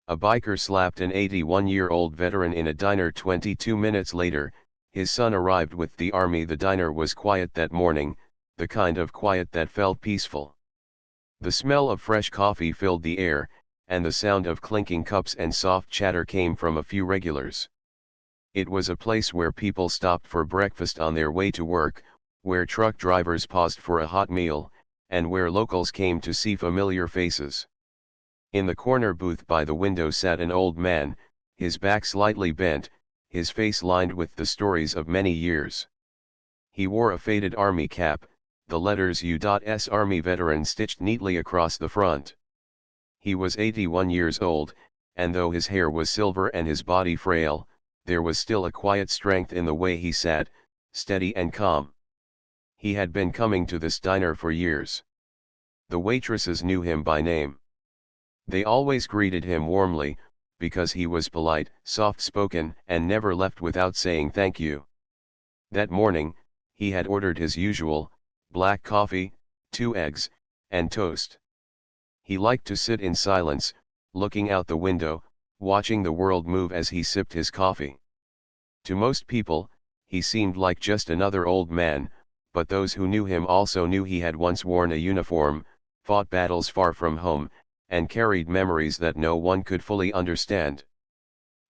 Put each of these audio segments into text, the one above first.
A biker slapped an 81-year-old veteran in a diner. 22 minutes later, his son arrived with the army. The diner was quiet that morning, the kind of quiet that felt peaceful. The smell of fresh coffee filled the air, and the sound of clinking cups and soft chatter came from a few regulars. It was a place where people stopped for breakfast on their way to work, where truck drivers paused for a hot meal, and where locals came to see familiar faces. In the corner booth by the window sat an old man, his back slightly bent, his face lined with the stories of many years. He wore a faded army cap, the letters U.S. Army Veteran stitched neatly across the front. He was 81 years old, and though his hair was silver and his body frail, there was still a quiet strength in the way he sat, steady and calm. He had been coming to this diner for years. The waitresses knew him by name. They always greeted him warmly, because he was polite, soft-spoken, and never left without saying thank you. That morning, he had ordered his usual, black coffee, 2 eggs, and toast. He liked to sit in silence, looking out the window, watching the world move as he sipped his coffee. To most people, he seemed like just another old man, but those who knew him also knew he had once worn a uniform, fought battles far from home, and carried memories that no one could fully understand.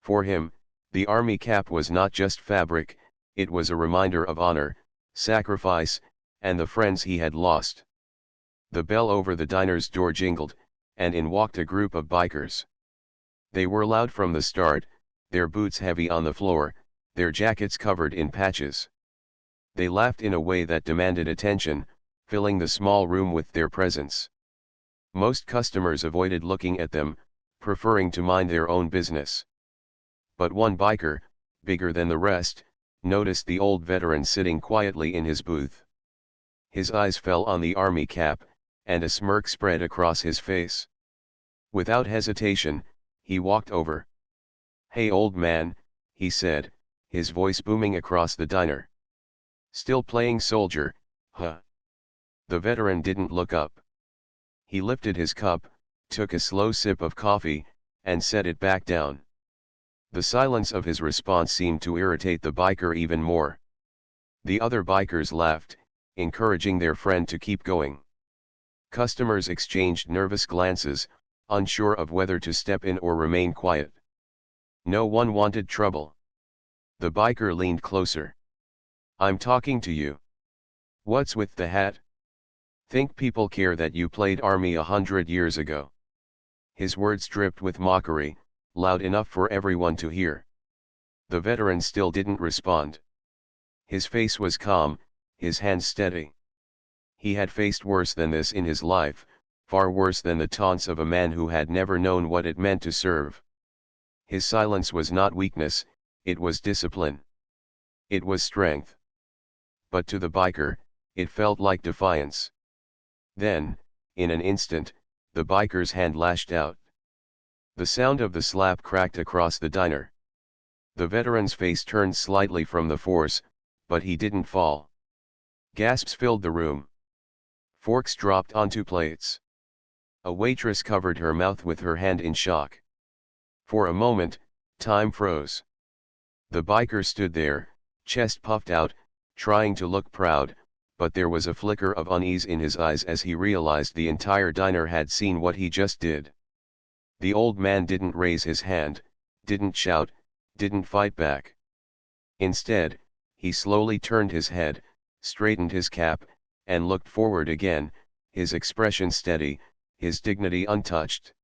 For him, the army cap was not just fabric, it was a reminder of honor, sacrifice, and the friends he had lost. The bell over the diner's door jingled, and in walked a group of bikers. They were loud from the start, their boots heavy on the floor, their jackets covered in patches. They laughed in a way that demanded attention, filling the small room with their presence. Most customers avoided looking at them, preferring to mind their own business. But one biker, bigger than the rest, noticed the old veteran sitting quietly in his booth. His eyes fell on the army cap, and a smirk spread across his face. Without hesitation, he walked over. "Hey old man," he said, his voice booming across the diner. "Still playing soldier, huh?" The veteran didn't look up. He lifted his cup, took a slow sip of coffee, and set it back down. The silence of his response seemed to irritate the biker even more. The other bikers laughed, encouraging their friend to keep going. Customers exchanged nervous glances, unsure of whether to step in or remain quiet. No one wanted trouble. The biker leaned closer. "I'm talking to you. What's with the hat? Think people care that you played army 100 years ago?" His words dripped with mockery, loud enough for everyone to hear. The veteran still didn't respond. His face was calm, his hands steady. He had faced worse than this in his life, far worse than the taunts of a man who had never known what it meant to serve. His silence was not weakness, it was discipline. It was strength. But to the biker, it felt like defiance. Then, in an instant, the biker's hand lashed out. The sound of the slap cracked across the diner. The veteran's face turned slightly from the force, but he didn't fall. Gasps filled the room. Forks dropped onto plates. A waitress covered her mouth with her hand in shock. For a moment, time froze. The biker stood there, chest puffed out, trying to look proud, but there was a flicker of unease in his eyes as he realized the entire diner had seen what he just did. The old man didn't raise his hand, didn't shout, didn't fight back. Instead, he slowly turned his head, straightened his cap, and looked forward again, his expression steady, his dignity untouched.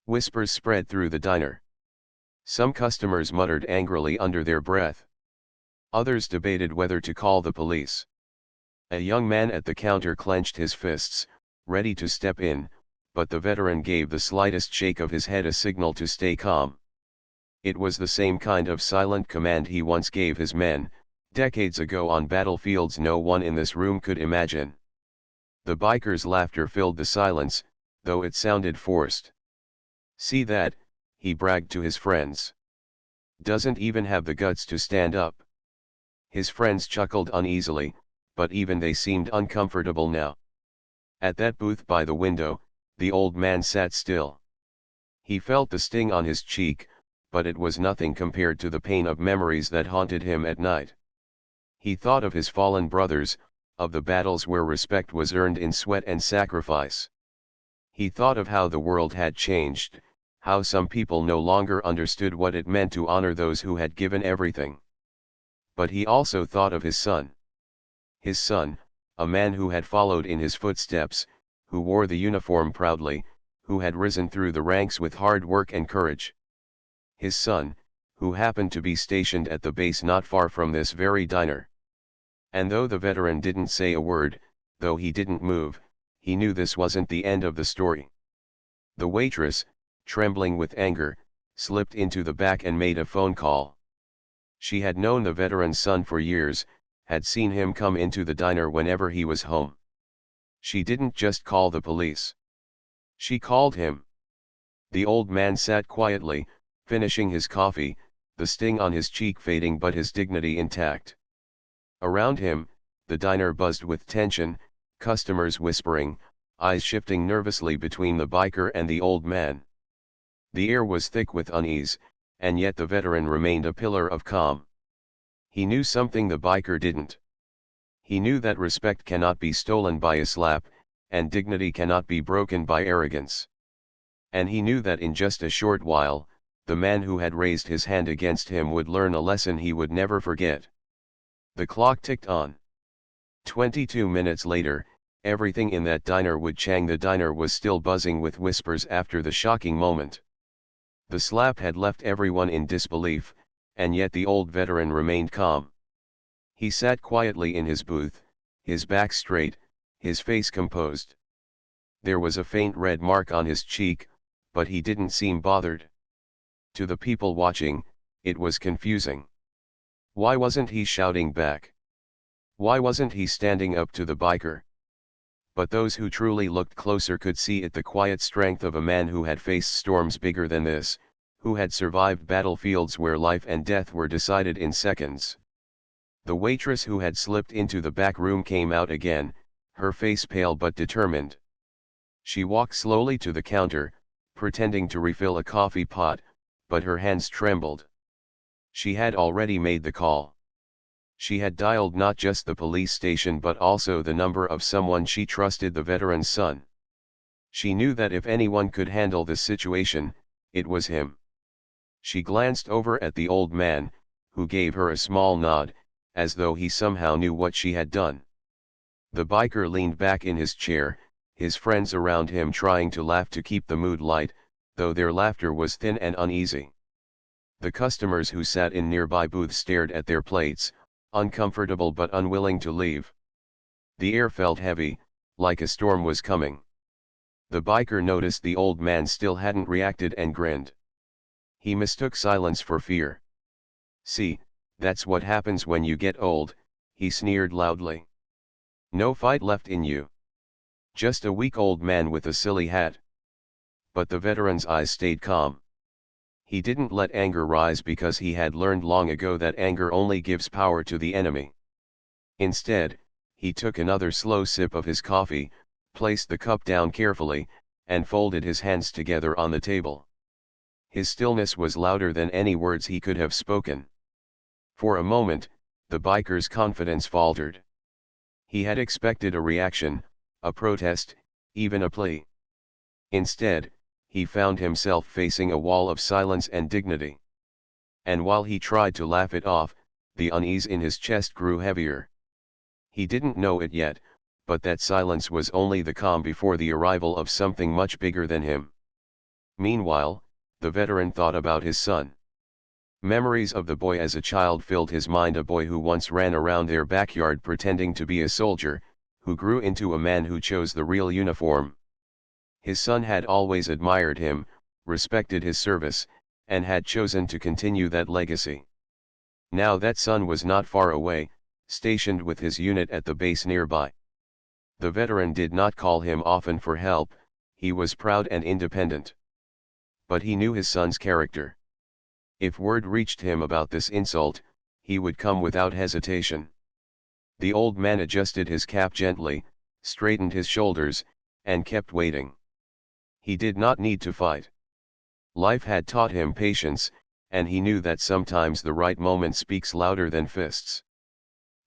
Whispers spread through the diner. Some customers muttered angrily under their breath. Others debated whether to call the police. A young man at the counter clenched his fists, ready to step in, but the veteran gave the slightest shake of his head a signal to stay calm. It was the same kind of silent command he once gave his men, decades ago on battlefields no one in this room could imagine. The biker's laughter filled the silence, though it sounded forced. "See that," he bragged to his friends. "Doesn't even have the guts to stand up." His friends chuckled uneasily, but even they seemed uncomfortable now. At that booth by the window, the old man sat still. He felt the sting on his cheek, but it was nothing compared to the pain of memories that haunted him at night. He thought of his fallen brothers, of the battles where respect was earned in sweat and sacrifice. He thought of how the world had changed, how some people no longer understood what it meant to honor those who had given everything. But he also thought of his son. His son, a man who had followed in his footsteps, who wore the uniform proudly, who had risen through the ranks with hard work and courage. His son, who happened to be stationed at the base not far from this very diner. And though the veteran didn't say a word, though he didn't move, he knew this wasn't the end of the story. The waitress, trembling with anger, slipped into the back and made a phone call. She had known the veteran's son for years, had seen him come into the diner whenever he was home. She didn't just call the police. She called him. The old man sat quietly, finishing his coffee, the sting on his cheek fading but his dignity intact. Around him, the diner buzzed with tension, customers whispering, eyes shifting nervously between the biker and the old man. The air was thick with unease, and yet the veteran remained a pillar of calm. He knew something the biker didn't. He knew that respect cannot be stolen by a slap, and dignity cannot be broken by arrogance. And he knew that in just a short while, the man who had raised his hand against him would learn a lesson he would never forget. The clock ticked on. 22 minutes later, everything in that diner would chang. The diner was still buzzing with whispers after the shocking moment. The slap had left everyone in disbelief, and yet the old veteran remained calm. He sat quietly in his booth, his back straight, his face composed. There was a faint red mark on his cheek, but he didn't seem bothered. To the people watching, it was confusing. Why wasn't he shouting back? Why wasn't he standing up to the biker? But those who truly looked closer could see it, the quiet strength of a man who had faced storms bigger than this, who had survived battlefields where life and death were decided in seconds. The waitress who had slipped into the back room came out again, her face pale but determined. She walked slowly to the counter, pretending to refill a coffee pot, but her hands trembled. She had already made the call. She had dialed not just the police station but also the number of someone she trusted, the veteran's son. She knew that if anyone could handle the situation, it was him. She glanced over at the old man, who gave her a small nod, as though he somehow knew what she had done. The biker leaned back in his chair, his friends around him trying to laugh to keep the mood light, though their laughter was thin and uneasy. The customers who sat in nearby booths stared at their plates, uncomfortable but unwilling to leave. The air felt heavy, like a storm was coming. The biker noticed the old man still hadn't reacted and grinned. He mistook silence for fear. "See, that's what happens when you get old," he sneered loudly. "No fight left in you. Just a weak old man with a silly hat." But the veteran's eyes stayed calm. He didn't let anger rise because he had learned long ago that anger only gives power to the enemy. Instead, he took another slow sip of his coffee, placed the cup down carefully, and folded his hands together on the table. His stillness was louder than any words he could have spoken. For a moment, the biker's confidence faltered. He had expected a reaction, a protest, even a plea. Instead, he found himself facing a wall of silence and dignity. And while he tried to laugh it off, the unease in his chest grew heavier. He didn't know it yet, but that silence was only the calm before the arrival of something much bigger than him. Meanwhile, the veteran thought about his son. Memories of the boy as a child filled his mind, a boy who once ran around their backyard pretending to be a soldier, who grew into a man who chose the real uniform. His son had always admired him, respected his service, and had chosen to continue that legacy. Now that son was not far away, stationed with his unit at the base nearby. The veteran did not call him often for help, he was proud and independent. But he knew his son's character. If word reached him about this insult, he would come without hesitation. The old man adjusted his cap gently, straightened his shoulders, and kept waiting. He did not need to fight. Life had taught him patience, and he knew that sometimes the right moment speaks louder than fists.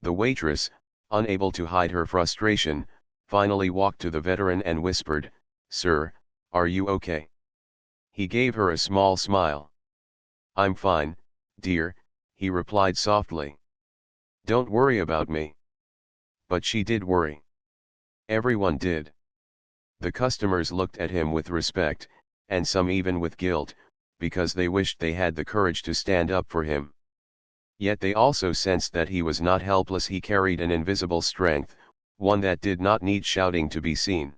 The waitress, unable to hide her frustration, finally walked to the veteran and whispered, "Sir, are you okay?" He gave her a small smile. "I'm fine, dear," he replied softly. "Don't worry about me." But she did worry. Everyone did. The customers looked at him with respect, and some even with guilt, because they wished they had the courage to stand up for him. Yet they also sensed that he was not helpless. He carried an invisible strength, one that did not need shouting to be seen.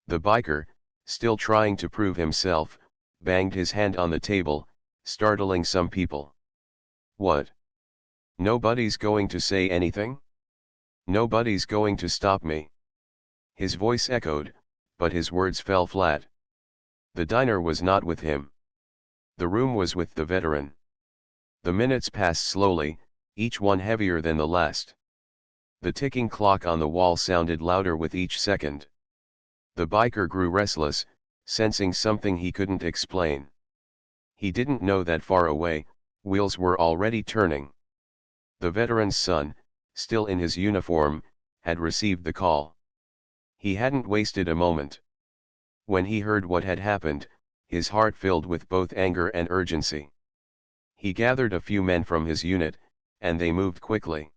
The biker, still trying to prove himself, banged his hand on the table, startling some people. "What? Nobody's going to say anything? Nobody's going to stop me?" His voice echoed, but his words fell flat. The diner was not with him. The room was with the veteran. The minutes passed slowly, each one heavier than the last. The ticking clock on the wall sounded louder with each second. The biker grew restless, sensing something he couldn't explain. He didn't know that far away, wheels were already turning. The veteran's son, still in his uniform, had received the call. He hadn't wasted a moment. When he heard what had happened, his heart filled with both anger and urgency. He gathered a few men from his unit, and they moved quickly.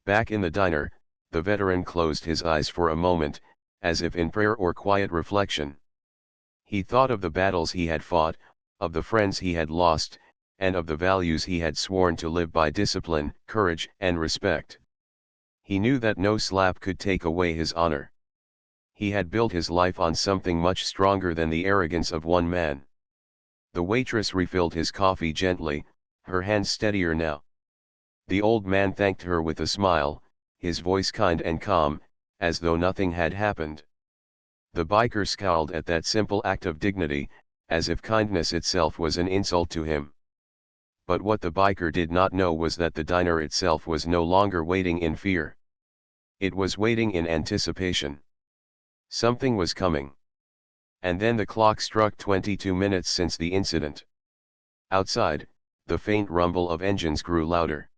Back in the diner, the veteran closed his eyes for a moment, as if in prayer or quiet reflection. He thought of the battles he had fought, of the friends he had lost, and of the values he had sworn to live by: discipline, courage, and respect. He knew that no slap could take away his honor. He had built his life on something much stronger than the arrogance of one man. The waitress refilled his coffee gently, her hand steadier now. The old man thanked her with a smile, his voice kind and calm, as though nothing had happened. The biker scowled at that simple act of dignity, as if kindness itself was an insult to him. But what the biker did not know was that the diner itself was no longer waiting in fear. It was waiting in anticipation. Something was coming. And then the clock struck 22 minutes since the incident. Outside, the faint rumble of engines grew louder.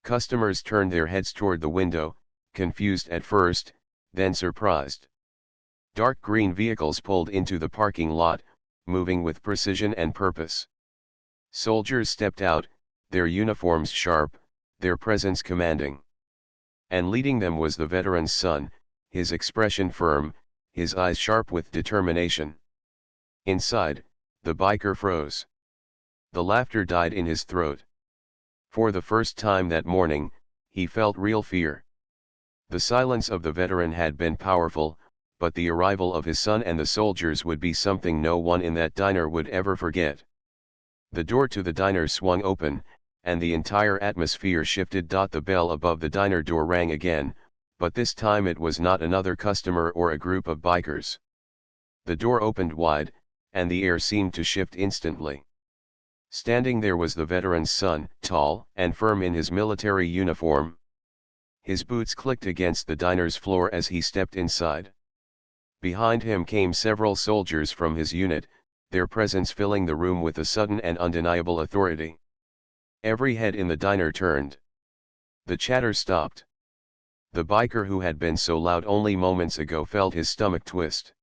Customers turned their heads toward the window, confused at first, then surprised. Dark green vehicles pulled into the parking lot, moving with precision and purpose. Soldiers stepped out, their uniforms sharp, their presence commanding. And leading them was the veteran's son, his expression firm, his eyes sharp with determination. Inside, the biker froze. The laughter died in his throat. For the first time that morning, he felt real fear. The silence of the veteran had been powerful, but the arrival of his son and the soldiers would be something no one in that diner would ever forget. The door to the diner swung open, and the entire atmosphere shifted. The bell above the diner door rang again, but this time it was not another customer or a group of bikers. The door opened wide, and the air seemed to shift instantly. Standing there was the veteran's son, tall and firm in his military uniform. His boots clicked against the diner's floor as he stepped inside. Behind him came several soldiers from his unit, their presence filling the room with a sudden and undeniable authority. Every head in the diner turned. The chatter stopped. The biker who had been so loud only moments ago felt his stomach twist.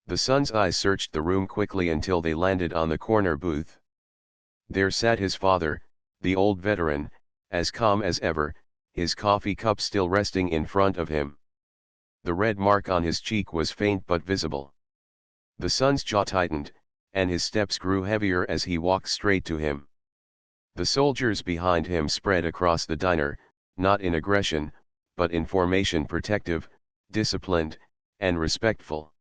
The son's eyes searched the room quickly until they landed on the corner booth. There sat his father, the old veteran, as calm as ever, his coffee cup still resting in front of him. The red mark on his cheek was faint but visible. The son's jaw tightened, and his steps grew heavier as he walked straight to him. The soldiers behind him spread across the diner, not in aggression, but in formation: protective, disciplined, and respectful.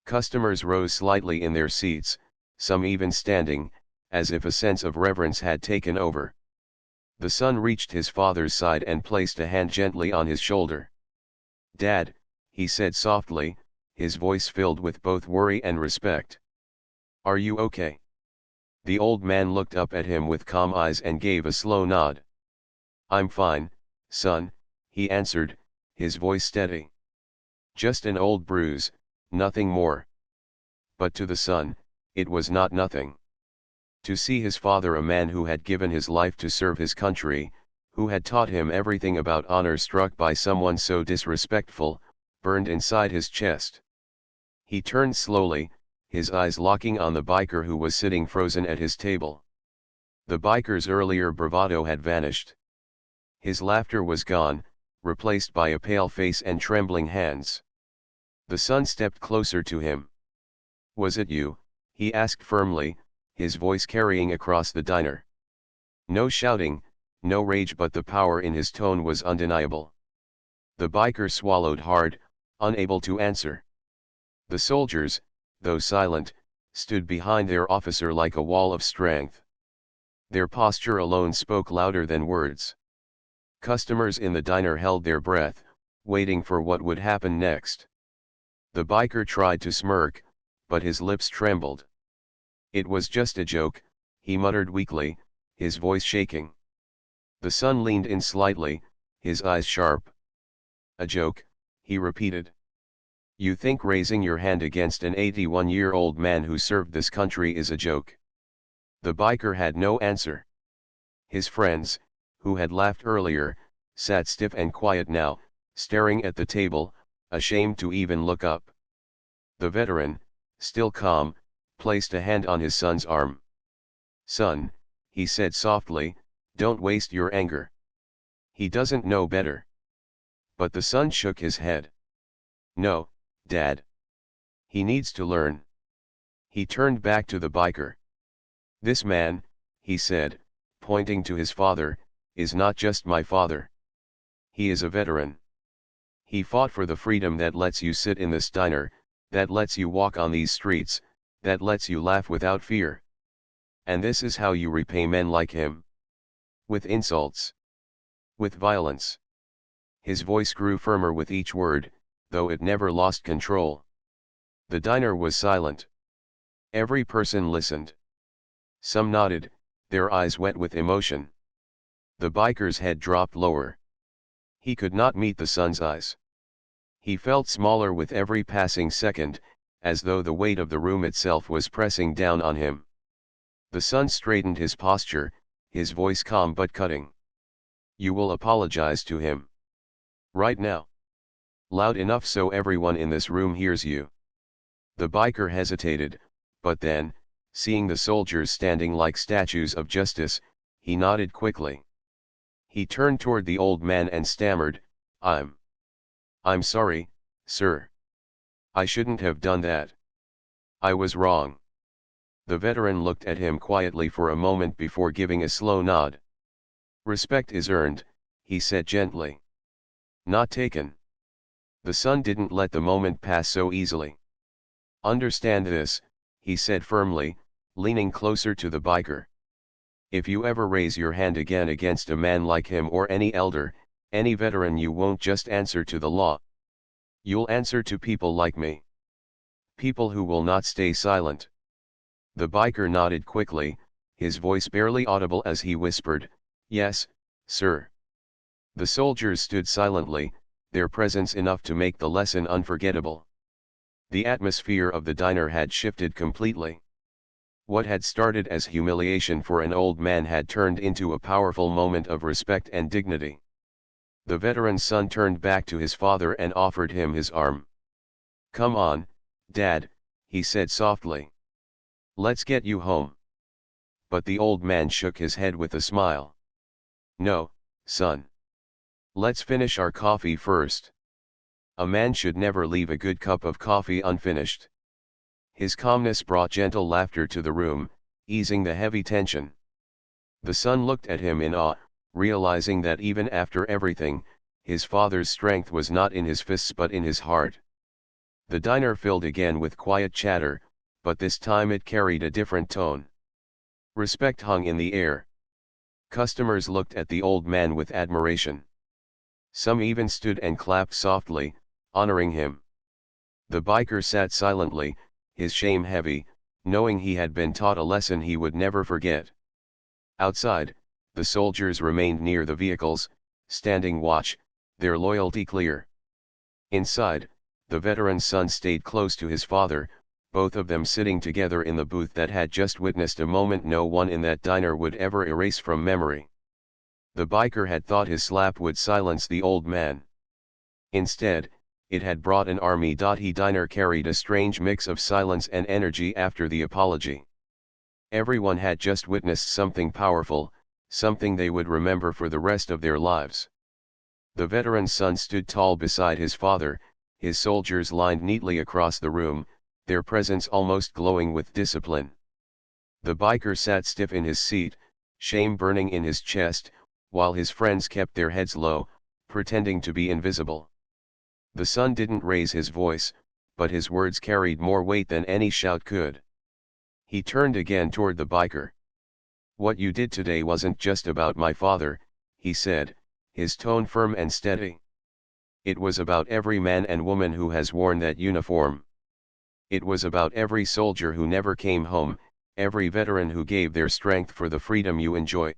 Customers rose slightly in their seats, some even standing, as if a sense of reverence had taken over. The son reached his father's side and placed a hand gently on his shoulder. "Dad," he said softly, his voice filled with both worry and respect. "Are you okay?" The old man looked up at him with calm eyes and gave a slow nod. "I'm fine, son," he answered, his voice steady. "Just an old bruise, nothing more." But to the son, it was not nothing. To see his father, a man who had given his life to serve his country, who had taught him everything about honor, struck by someone so disrespectful, burned inside his chest. He turned slowly, his eyes locking on the biker who was sitting frozen at his table. The biker's earlier bravado had vanished. His laughter was gone, replaced by a pale face and trembling hands. The son stepped closer to him. "Was it you?" he asked firmly, his voice carrying across the diner. No shouting, no rage, but the power in his tone was undeniable. The biker swallowed hard, unable to answer. The soldiers, though silent, stood behind their officer like a wall of strength. Their posture alone spoke louder than words. Customers in the diner held their breath, waiting for what would happen next. The biker tried to smirk, but his lips trembled. "It was just a joke," he muttered weakly, his voice shaking. The son leaned in slightly, his eyes sharp. "A joke," he repeated. "You think raising your hand against an 81-year-old man who served this country is a joke?" The biker had no answer. His friends, who had laughed earlier, sat stiff and quiet now, staring at the table, ashamed to even look up. The veteran, still calm, placed a hand on his son's arm. "Son," he said softly, "don't waste your anger. He doesn't know better." But the son shook his head. "No, Dad. He needs to learn." He turned back to the biker. "This man," he said, pointing to his father, "is not just my father. He is a veteran. He fought for the freedom that lets you sit in this diner, that lets you walk on these streets, that lets you laugh without fear. And this is how you repay men like him. With insults. With violence." His voice grew firmer with each word, though it never lost control. The diner was silent. Every person listened. Some nodded, their eyes wet with emotion. The biker's head dropped lower. He could not meet the son's eyes. He felt smaller with every passing second, as though the weight of the room itself was pressing down on him. The son straightened his posture, his voice calm but cutting. "You will apologize to him. Right now. Loud enough so everyone in this room hears you." The biker hesitated, but then, seeing the soldiers standing like statues of justice, he nodded quickly. He turned toward the old man and stammered, I'm sorry, sir. I shouldn't have done that. I was wrong." The veteran looked at him quietly for a moment before giving a slow nod. "Respect is earned," he said gently. "Not taken." The son didn't let the moment pass so easily. "Understand this," he said firmly, leaning closer to the biker. "If you ever raise your hand again against a man like him or any elder, any veteran, you won't just answer to the law. You'll answer to people like me. People who will not stay silent." The biker nodded quickly, his voice barely audible as he whispered, "Yes, sir." The soldiers stood silently, their presence enough to make the lesson unforgettable. The atmosphere of the diner had shifted completely. What had started as humiliation for an old man had turned into a powerful moment of respect and dignity. The veteran's son turned back to his father and offered him his arm. "Come on, Dad," he said softly. "Let's get you home." But the old man shook his head with a smile. "No, son. Let's finish our coffee first. A man should never leave a good cup of coffee unfinished." His calmness brought gentle laughter to the room, easing the heavy tension. The son looked at him in awe, realizing that even after everything, his father's strength was not in his fists but in his heart. The diner filled again with quiet chatter, but this time it carried a different tone. Respect hung in the air. Customers looked at the old man with admiration. Some even stood and clapped softly, honoring him. The biker sat silently, his shame heavy, knowing he had been taught a lesson he would never forget. Outside, the soldiers remained near the vehicles, standing watch, their loyalty clear. Inside, the veteran's son stayed close to his father, both of them sitting together in the booth that had just witnessed a moment no one in that diner would ever erase from memory. The biker had thought his slap would silence the old man. Instead, it had brought an army. He diner carried a strange mix of silence and energy after the apology. Everyone had just witnessed something powerful, something they would remember for the rest of their lives. The veteran's son stood tall beside his father, his soldiers lined neatly across the room, their presence almost glowing with discipline. The biker sat stiff in his seat, shame burning in his chest, while his friends kept their heads low, pretending to be invisible. The son didn't raise his voice, but his words carried more weight than any shout could. He turned again toward the biker. "What you did today wasn't just about my father," he said, his tone firm and steady. "It was about every man and woman who has worn that uniform. It was about every soldier who never came home, every veteran who gave their strength for the freedom you enjoy.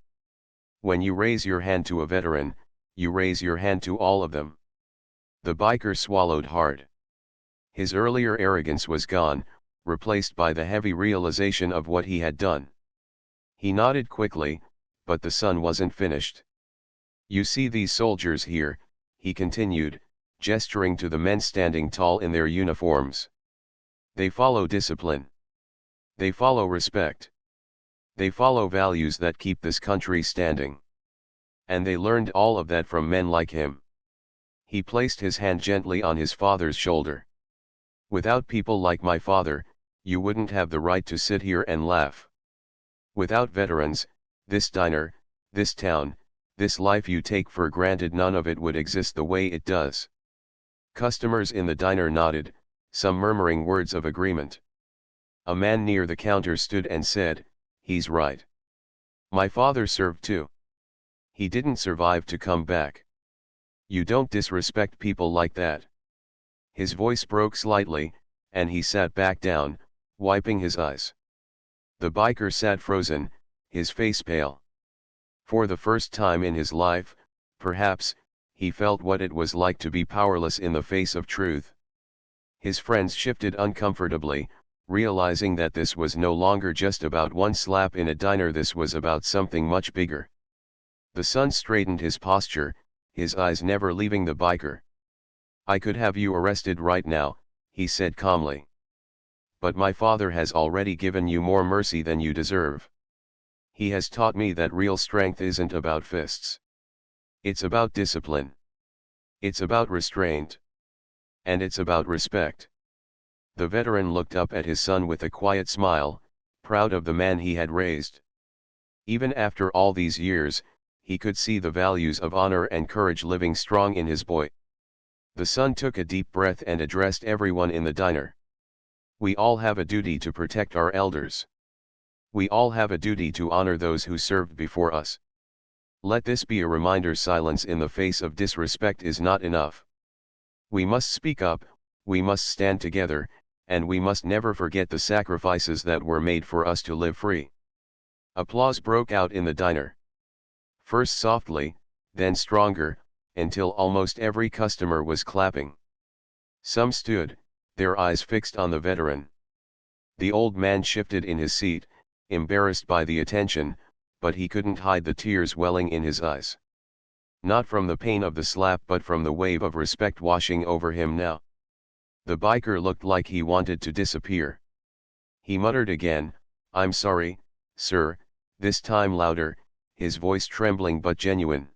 When you raise your hand to a veteran, you raise your hand to all of them." The biker swallowed hard. His earlier arrogance was gone, replaced by the heavy realization of what he had done. He nodded quickly, but the son wasn't finished. "You see these soldiers here," he continued, gesturing to the men standing tall in their uniforms. "They follow discipline. They follow respect. They follow values that keep this country standing. And they learned all of that from men like him." He placed his hand gently on his father's shoulder. "Without people like my father, you wouldn't have the right to sit here and laugh. Without veterans, this diner, this town, this life you take for granted, none of it would exist the way it does." Customers in the diner nodded, some murmuring words of agreement. A man near the counter stood and said, "He's right. My father served too. He didn't survive to come back. You don't disrespect people like that." His voice broke slightly, and he sat back down, wiping his eyes. The biker sat frozen, his face pale. For the first time in his life, perhaps, he felt what it was like to be powerless in the face of truth. His friends shifted uncomfortably, realizing that this was no longer just about one slap in a diner, this was about something much bigger. The son straightened his posture, his eyes never leaving the biker. "I could have you arrested right now," he said calmly. "But my father has already given you more mercy than you deserve. He has taught me that real strength isn't about fists. It's about discipline. It's about restraint. And it's about respect." The veteran looked up at his son with a quiet smile, proud of the man he had raised. Even after all these years, he could see the values of honor and courage living strong in his boy. The son took a deep breath and addressed everyone in the diner. "We all have a duty to protect our elders. We all have a duty to honor those who served before us. Let this be a reminder: silence in the face of disrespect is not enough. We must speak up, we must stand together, and we must never forget the sacrifices that were made for us to live free." Applause broke out in the diner. First softly, then stronger, until almost every customer was clapping. Some stood, their eyes fixed on the veteran. The old man shifted in his seat, embarrassed by the attention, but he couldn't hide the tears welling in his eyes. Not from the pain of the slap, but from the wave of respect washing over him now. The biker looked like he wanted to disappear. He muttered again, "I'm sorry, sir," this time louder, his voice trembling but genuine.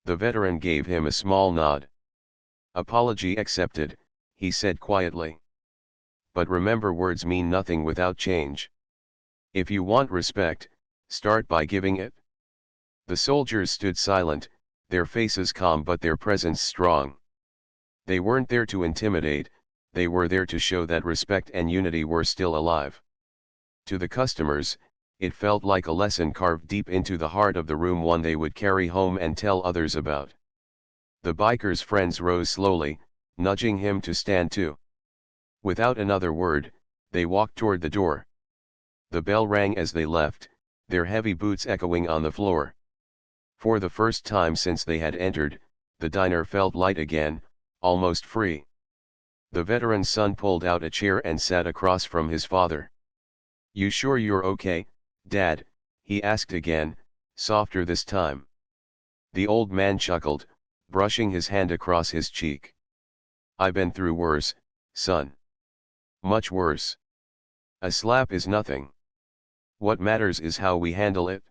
The veteran gave him a small nod. "Apology accepted," he said quietly. "But remember, words mean nothing without change. If you want respect, start by giving it." The soldiers stood silent, their faces calm but their presence strong. They weren't there to intimidate, they were there to show that respect and unity were still alive. To the customers, it felt like a lesson carved deep into the heart of the room, one they would carry home and tell others about. The biker's friends rose slowly, nudging him to stand too. Without another word, they walked toward the door. The bell rang as they left, their heavy boots echoing on the floor. For the first time since they had entered, the diner felt light again, almost free. The veteran's son pulled out a chair and sat across from his father. "You sure you're okay, Dad?" he asked again, softer this time. The old man chuckled, brushing his hand across his cheek. "I've been through worse, son. Much worse. A slap is nothing. What matters is how we handle it."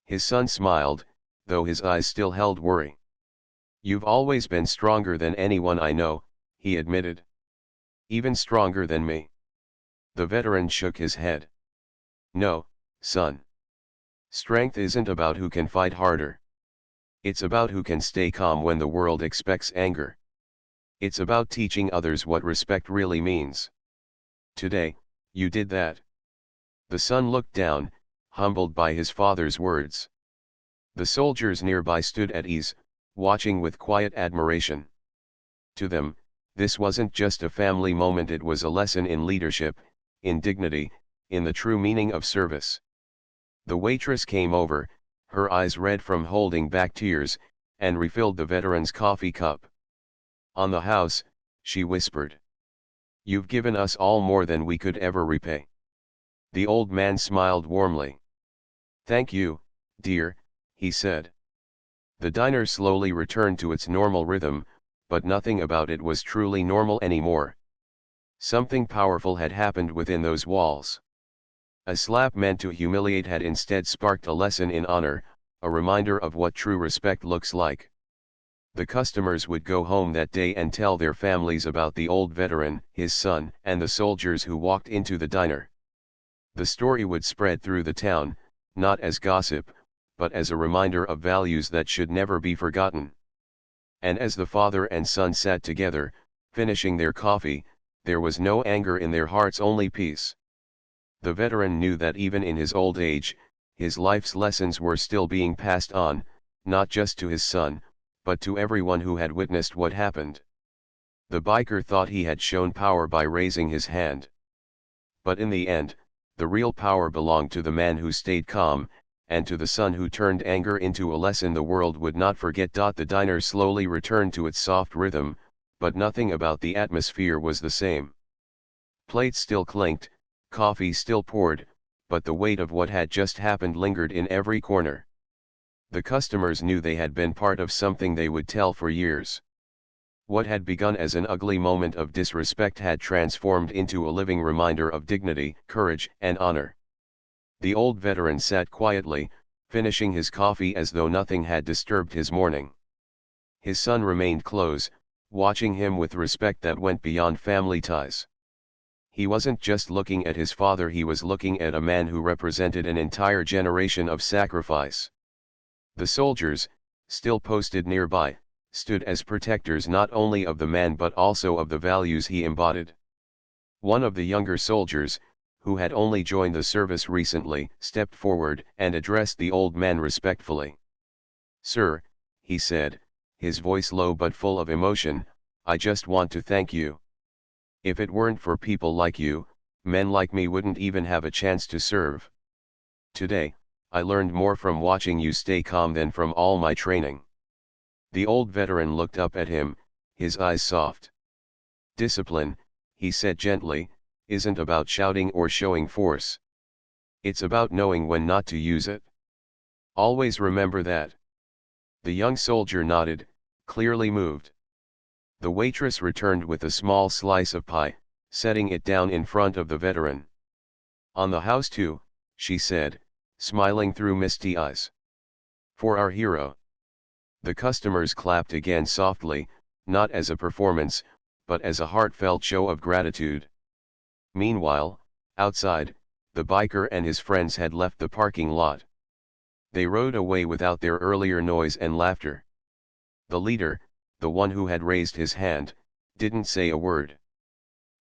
His son smiled, though his eyes still held worry. "You've always been stronger than anyone I know," he admitted. "Even stronger than me." The veteran shook his head. "No, son. Strength isn't about who can fight harder. It's about who can stay calm when the world expects anger. It's about teaching others what respect really means. Today, you did that." The son looked down, humbled by his father's words. The soldiers nearby stood at ease, watching with quiet admiration. To them, this wasn't just a family moment, it was a lesson in leadership, in dignity, in the true meaning of service. The waitress came over, her eyes red from holding back tears, and refilled the veteran's coffee cup. "On the house," she whispered. "You've given us all more than we could ever repay." The old man smiled warmly. "Thank you, dear," he said. The diner slowly returned to its normal rhythm, but nothing about it was truly normal anymore. Something powerful had happened within those walls. A slap meant to humiliate had instead sparked a lesson in honor, a reminder of what true respect looks like. The customers would go home that day and tell their families about the old veteran, his son, and the soldiers who walked into the diner. The story would spread through the town, not as gossip, but as a reminder of values that should never be forgotten. And as the father and son sat together, finishing their coffee, there was no anger in their hearts, only peace. The veteran knew that even in his old age, his life's lessons were still being passed on, not just to his son, but to everyone who had witnessed what happened. The biker thought he had shown power by raising his hand. But in the end, the real power belonged to the man who stayed calm, and to the son who turned anger into a lesson the world would not forget. The diner slowly returned to its soft rhythm, but nothing about the atmosphere was the same. Plates still clinked, coffee still poured, but the weight of what had just happened lingered in every corner. The customers knew they had been part of something they would tell for years. What had begun as an ugly moment of disrespect had transformed into a living reminder of dignity, courage, and honor. The old veteran sat quietly, finishing his coffee as though nothing had disturbed his morning. His son remained close, watching him with respect that went beyond family ties. He wasn't just looking at his father, he was looking at a man who represented an entire generation of sacrifice. The soldiers, still posted nearby, stood as protectors not only of the man but also of the values he embodied. One of the younger soldiers, who had only joined the service recently, stepped forward and addressed the old man respectfully. "Sir," he said, his voice low but full of emotion, "I just want to thank you. If it weren't for people like you, men like me wouldn't even have a chance to serve. Today, I learned more from watching you stay calm than from all my training." The old veteran looked up at him, his eyes soft. "Discipline," he said gently, "isn't about shouting or showing force. It's about knowing when not to use it. Always remember that." The young soldier nodded, clearly moved. The waitress returned with a small slice of pie, setting it down in front of the veteran. "On the house too," she said, smiling through misty eyes. "For our hero." The customers clapped again softly, not as a performance, but as a heartfelt show of gratitude. Meanwhile, outside, the biker and his friends had left the parking lot. They rode away without their earlier noise and laughter. The leader, the one who had raised his hand, didn't say a word.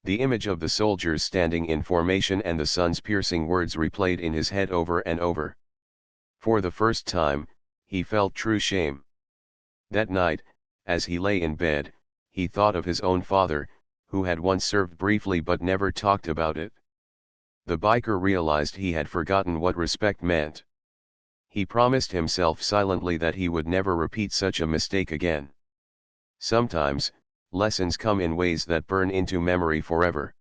The image of the soldiers standing in formation and the son's piercing words replayed in his head over and over. For the first time, he felt true shame. That night, as he lay in bed, he thought of his own father, who had once served briefly but never talked about it. The biker realized he had forgotten what respect meant. He promised himself silently that he would never repeat such a mistake again. Sometimes, lessons come in ways that burn into memory forever.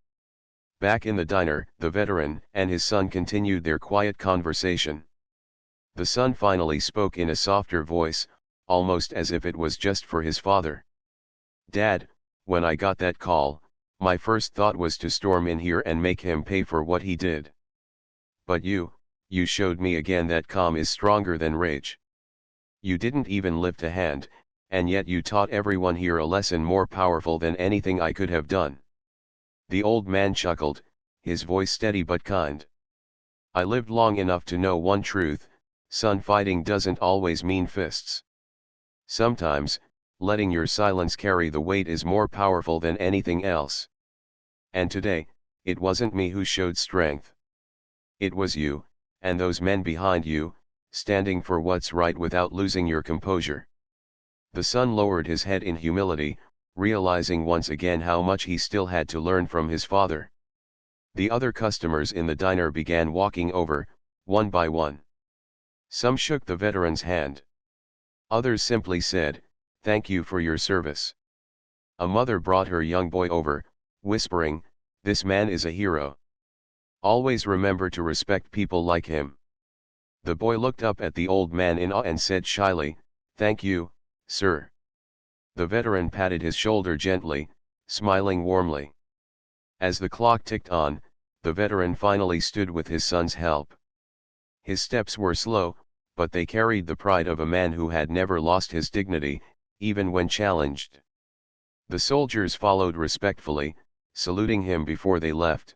Back in the diner, the veteran and his son continued their quiet conversation. The son finally spoke in a softer voice, almost as if it was just for his father. "Dad, when I got that call, my first thought was to storm in here and make him pay for what he did. But you showed me again that calm is stronger than rage. You didn't even lift a hand, and yet you taught everyone here a lesson more powerful than anything I could have done." The old man chuckled, his voice steady but kind. "I lived long enough to know one truth, son, fighting doesn't always mean fists. Sometimes, letting your silence carry the weight is more powerful than anything else. And today, it wasn't me who showed strength. It was you, and those men behind you, standing for what's right without losing your composure." The son lowered his head in humility, realizing once again how much he still had to learn from his father. The other customers in the diner began walking over, one by one. Some shook the veteran's hand. Others simply said, "Thank you for your service." A mother brought her young boy over, whispering, "This man is a hero. Always remember to respect people like him." The boy looked up at the old man in awe and said shyly, "Thank you, sir." The veteran patted his shoulder gently, smiling warmly. As the clock ticked on, the veteran finally stood with his son's help. His steps were slow, but they carried the pride of a man who had never lost his dignity, even when challenged. The soldiers followed respectfully, saluting him before they left.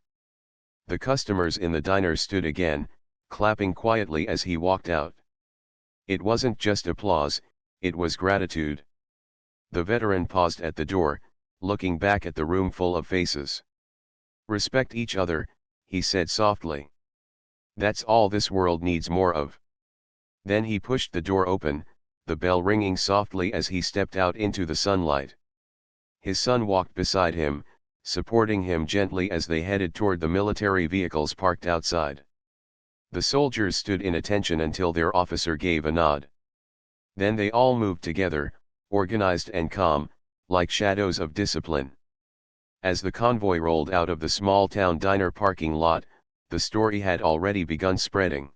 The customers in the diner stood again, clapping quietly as he walked out. It wasn't just applause, it was gratitude. The veteran paused at the door, looking back at the room full of faces. "Respect each other," he said softly. "That's all this world needs more of." Then he pushed the door open, the bell ringing softly as he stepped out into the sunlight. His son walked beside him, supporting him gently as they headed toward the military vehicles parked outside. The soldiers stood in attention until their officer gave a nod. Then they all moved together, organized and calm, like shadows of discipline. As the convoy rolled out of the small-town diner parking lot, the story had already begun spreading.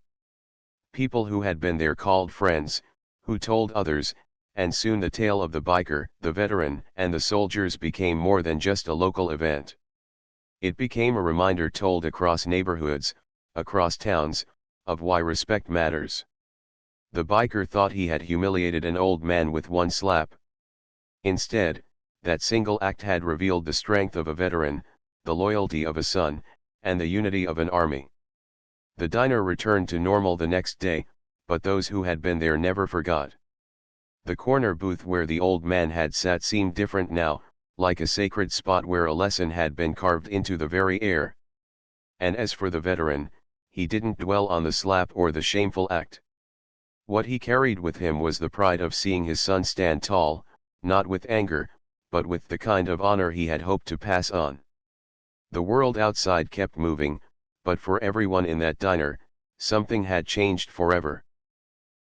People who had been there called friends, who told others, and soon the tale of the biker, the veteran, and the soldiers became more than just a local event. It became a reminder told across neighborhoods, across towns, of why respect matters. The biker thought he had humiliated an old man with one slap. Instead, that single act had revealed the strength of a veteran, the loyalty of a son, and the unity of an army. The diner returned to normal the next day, but those who had been there never forgot. The corner booth where the old man had sat seemed different now, like a sacred spot where a lesson had been carved into the very air. And as for the veteran, he didn't dwell on the slap or the shameful act. What he carried with him was the pride of seeing his son stand tall, not with anger, but with the kind of honor he had hoped to pass on. The world outside kept moving, but for everyone in that diner, something had changed forever.